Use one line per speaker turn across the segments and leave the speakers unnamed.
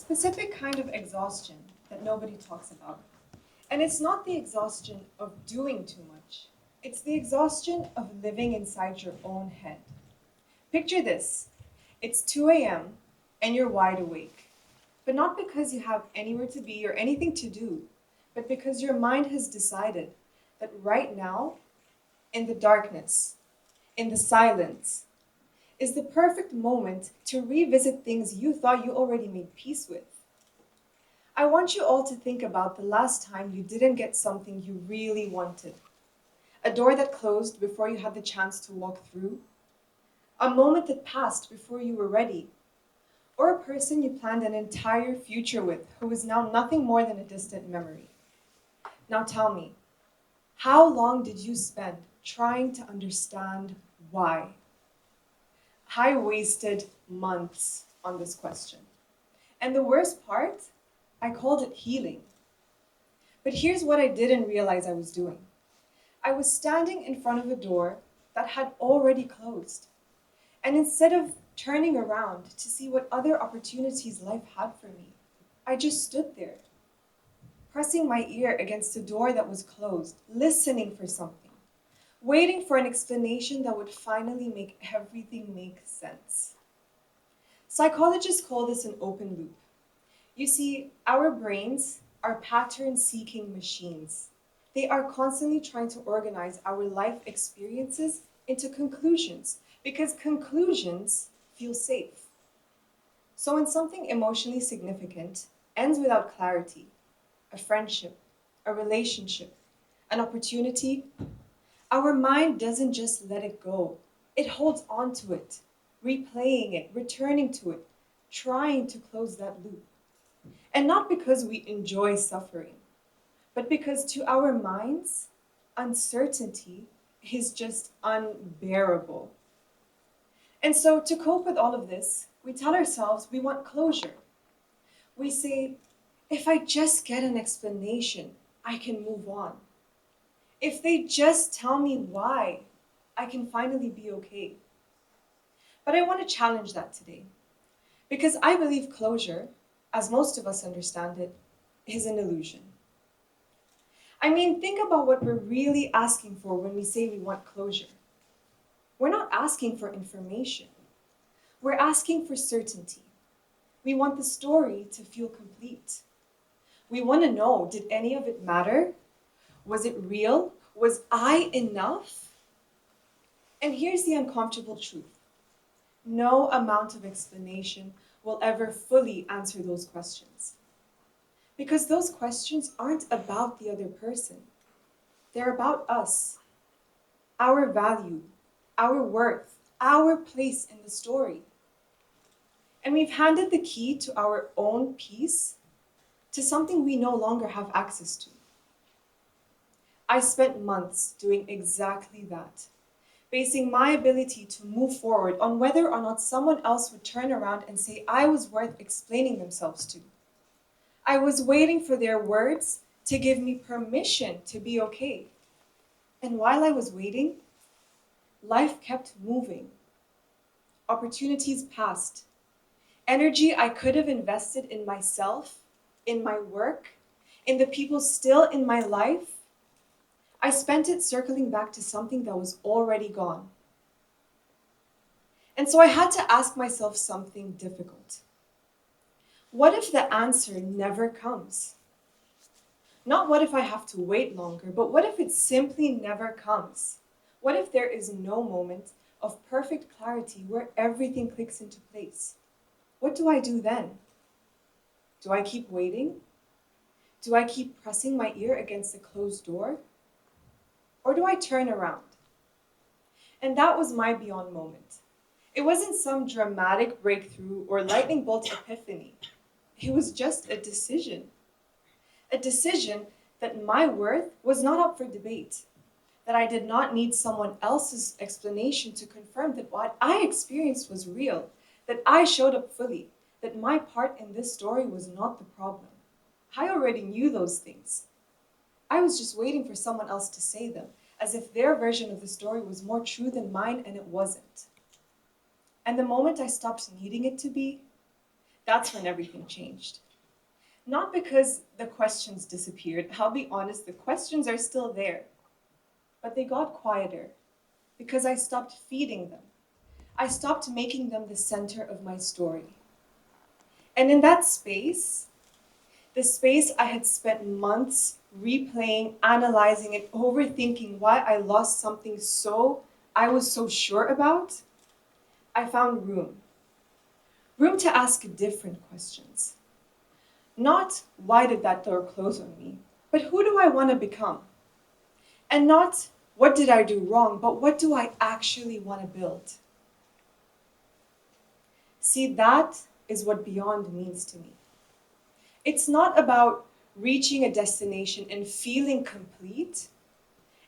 specific kind of exhaustion that nobody talks about. And it's not the exhaustion of doing too much, it's the exhaustion of living inside your own head. Picture this: it's 2 a.m. and you're wide awake, but not because you have anywhere to be or anything to do, but because your mind has decided that right now, in the darkness, in the silence, is the perfect moment to revisit things you thought you already made peace with. I want you all to think about the last time you didn't get something you really wanted. A door that closed before you had the chance to walk through, a moment that passed before you were ready, or a person you planned an entire future with who is now nothing more than a distant memory. Now tell me, how long did you spend trying to understand why? I wasted months on this question. And the worst part, I called it healing. But here's what I didn't realize I was doing. I was standing in front of a door that had already closed. And instead of turning around to see what other opportunities life had for me, I just stood there, pressing my ear against a door that was closed, listening for something, waiting for an explanation that would finally make everything make sense. Psychologists call this an open loop. You see, our brains are pattern-seeking machines. They are constantly trying to organize our life experiences into conclusions because conclusions feel safe. So when something emotionally significant ends without clarity, a friendship, a relationship, an opportunity, our mind doesn't just let it go. It holds on to it, replaying it, returning to it, trying to close that loop. And not because we enjoy suffering, but because to our minds, uncertainty is just unbearable. And so to cope with all of this, we tell ourselves we want closure. We say, if I just get an explanation, I can move on. If they just tell me why, I can finally be okay. But I want to challenge that today, because I believe closure, as most of us understand it, is an illusion. I mean, think about what we're really asking for when we say we want closure. We're not asking for information. We're asking for certainty. We want the story to feel complete. We want to know, did any of it matter? Was it real? Was I enough? And here's the uncomfortable truth. No amount of explanation will ever fully answer those questions. Because those questions aren't about the other person. They're about us, our value, our worth, our place in the story. And we've handed the key to our own peace to something we no longer have access to. I spent months doing exactly that, basing my ability to move forward on whether or not someone else would turn around and say I was worth explaining themselves to. I was waiting for their words to give me permission to be okay. And while I was waiting, life kept moving. Opportunities passed. Energy I could have invested in myself, in my work, in the people still in my life, I spent it circling back to something that was already gone. And so I had to ask myself something difficult. What if the answer never comes? Not what if I have to wait longer, but what if it simply never comes? What if there is no moment of perfect clarity where everything clicks into place? What do I do then? Do I keep waiting? Do I keep pressing my ear against a closed door? Or do I turn around? And that was my beyond moment. It wasn't some dramatic breakthrough or lightning bolt epiphany. It was just a decision. A decision that my worth was not up for debate, that I did not need someone else's explanation to confirm that what I experienced was real, that I showed up fully, that my part in this story was not the problem. I already knew those things. I was just waiting for someone else to say them, as if their version of the story was more true than mine, and it wasn't. And the moment I stopped needing it to be, That's when everything changed. Not because the questions disappeared. I'll be honest, the questions are still there. But they got quieter because I stopped feeding them. I stopped making them the center of my story. And in that space, the space I had spent months replaying, analyzing, and overthinking why I lost something I was so sure about, I found room. Room to ask different questions. Not why did that door close on me, but who do I want to become? And not what did I do wrong, but what do I actually want to build? See, that is what beyond means to me. It's not about reaching a destination and feeling complete.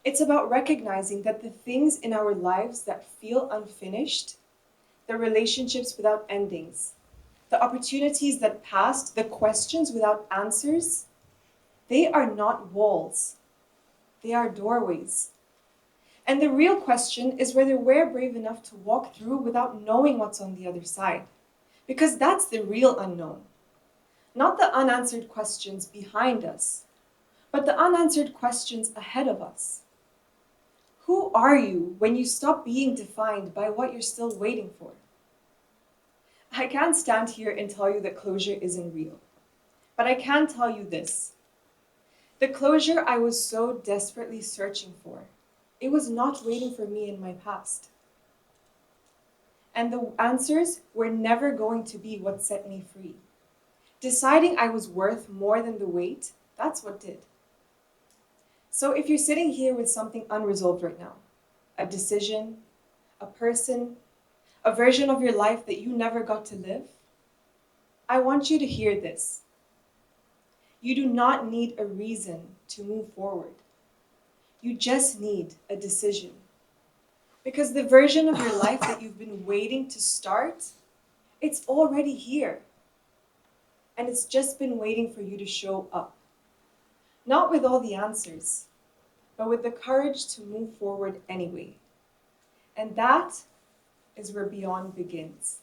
It's about recognizing that the things in our lives that feel unfinished, the relationships without endings, the opportunities that passed, the questions without answers, they are not walls. They are doorways. And the real question is whether we're brave enough to walk through without knowing what's on the other side. Because that's the real unknown. Not the unanswered questions behind us, but the unanswered questions ahead of us. Who are you when you stop being defined by what you're still waiting for? I can't stand here and tell you that closure isn't real, but I can tell you this. The closure I was so desperately searching for, it was not waiting for me in my past. And the answers were never going to be what set me free. Deciding I was worth more than the wait, that's what did. So if you're sitting here with something unresolved right now, a decision, a person, a version of your life that you never got to live, I want you to hear this. You do not need a reason to move forward. You just need a decision. Because the version of your life that you've been waiting to start, it's already here. And it's just been waiting for you to show up. Not with all the answers, but with the courage to move forward anyway. And that is where Beyond begins.